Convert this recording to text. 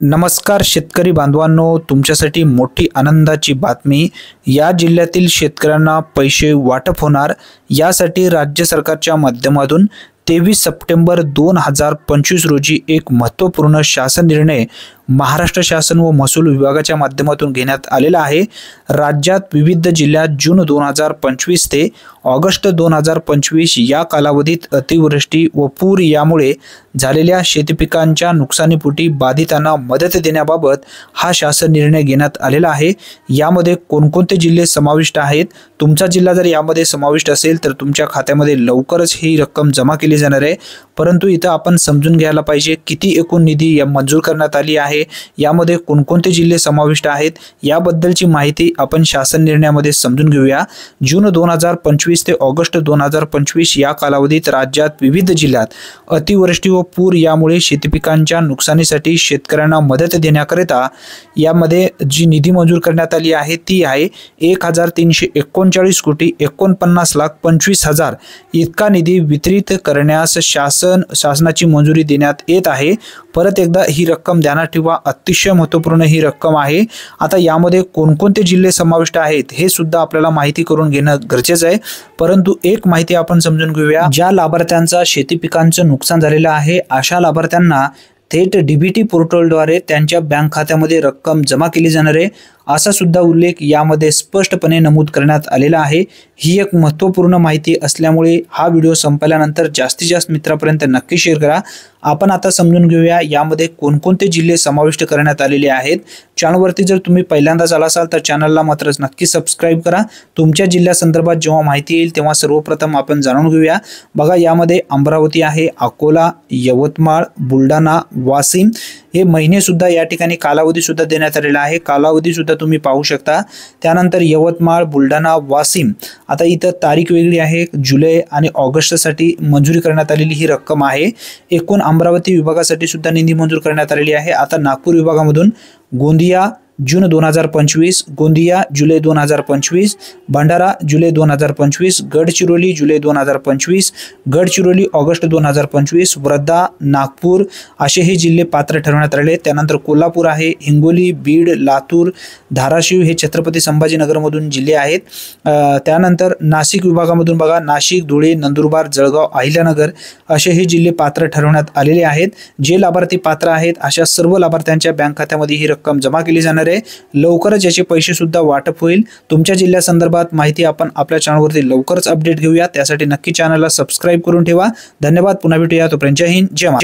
नमस्कार शेतकरी बांधवांनो, तुमच्यासाठी मोठी आनंदाची बातमी। या जिल्ह्यातील शेतकऱ्यांना पैसे वाटप होणार। यासाठी राज्य सरकारच्या माध्यमातून 23 सप्टेंबर 2025 रोजी एक महत्त्वपूर्ण शासन निर्णय महाराष्ट्र शासन व महसूल विभागाच्या माध्यमातून घेण्यात आलेला आहे। राज्यात विविध जिल्ह्यात जून 2025 ते ऑगस्ट 2025 या कालावधीत अतिवृष्टी व पूर यामुळे झालेल्या शेतीपिकांच्या नुकसानीपोटी बाधितांना मदत देण्याबाबत हा शासन निर्णय घेण्यात आलेला आहे। यामध्ये कोणकोणते जिल्हे समाविष्ट आहेत? तुमचा जिल्हा जर यामध्ये समाविष्ट असेल तर तुमच्या खात्यामध्ये लवकरच ही रक्कम जमा केली जाणार आहे। परंतु इथं आपण समजून घ्यायला पाहिजे किती एकूण निधी मंजूर करण्यात आली आहे, यामध्ये कोणकोणते जिल्हे समाविष्ट आहेत, याबद्दलची माहिती आपण शासन निर्णयामध्ये समजून घेऊया। जून 2025 ते ऑगस्ट 2025 या कालावधीत राज्यात विविध जिल्ह्यात अतिवृष्टी व पूर यामुळे शेतीपिकांच्या नुकसानीसाठी शेतकऱ्यांना मदत देण्याकरिता यामध्ये जी निधी मंजूर करण्यात आली आहे ती आहे 1339 कोटी 49,25,000 इतका निधी वितरित करण्यास शासनाची मंजुरी देण्यात येत आहे। परत एकदा ही रक्कम ध्यानात ठेवा, अतिशय महत्त्वपूर्ण ही रक्कम आहे। आता यामध्ये कोणकोणते जिल्हे समाविष्ट आहेत हे सुद्धा आपल्याला माहिती करून घेणं गरजेचं आहे। परंतु एक माहिती आपण समजून घेऊया, ज्या लाभार्थ्यांचा शेती पिकांचं नुकसान झालेलं आहे अशा लाभार्थ्यांना थेट डीबीटी पोर्टलद्वारे त्यांच्या बँक खात्यामध्ये रक्कम जमा केली जाणार आहे, असा सुद्धा उल्लेख यामध्ये स्पष्टपणे नमूद करण्यात आलेला आहे। ही एक महत्त्वपूर्ण माहिती असल्यामुळे हा व्हिडिओ संपल्यानंतर जास्तीत जास्त मित्रांपर्यंत नक्की शेअर करा। आपण आता समजून घेऊया यामध्ये कोणकोणते जिल्हे समाविष्ट करण्यात आलेले आहेत। चॅनलवरती जर तुम्ही पहिल्यांदाच आला असाल तर चॅनलला मात्र नक्की सबस्क्राइब करा। तुमच्या जिल्ह्यासंदर्भात जेव्हा माहिती येईल तेव्हा सर्वप्रथम आपण जाणून घेऊया। बघा, यामध्ये अमरावती आहे, अकोला, यवतमाळ, बुलढाणा, वाशिम हे महिने सुद्धा या ठिकाणी कालावधी सुद्धा देण्यात आलेला आहे। कालावधी सुद्धा तुम्ही पाहू शकता। त्यानंतर यवतमाळ, बुलढाणा, वाशिम, आता इथं तारीख वेगळी आहे, जुलै आणि ऑगस्टसाठी मंजुरी करण्यात आलेली ही रक्कम आहे। एकूण अमरावती विभागासाठी सुद्धा निधी मंजूर करण्यात आलेली आहे। आता नागपूर विभागामधून गोंदिया जून 2025, गोंदिया जुलै 2025, भंडारा जुलै 2025, गडचिरोली जुलै 2025, गडचिरोली ऑगस्ट 2025, वर्धा, नागपूर असे हे जिल्हे पात्र ठरवण्यात आले। त्यानंतर कोल्हापूर आहे, हिंगोली, बीड, लातूर, धाराशिव हे छत्रपती संभाजीनगरमधून जिल्हे आहेत। त्यानंतर नाशिक विभागामधून बघा, नाशिक, धुळे, नंदुरबार, जळगाव, अहिल्यानगर असे हे जिल्हे पात्र ठरवण्यात आलेले आहेत। जे लाभार्थी पात्र आहेत अशा सर्व लाभार्थ्यांच्या बँक खात्यामध्ये ही रक्कम जमा केली जाणार आहे। लवकरच याचे पैसे सुद्धा वाटप होईल। तुमच्या जिल्ह्यासंदर्भात माहिती आपण आपल्या चॅनलवरती लवकरच अपडेट घेऊया, त्यासाठी नक्की चॅनलला सबस्क्राइब करून ठेवा। धन्यवाद, पुन्हा भेटूया, तोपर्यंत जय हिंद, जय महाराष्ट्र।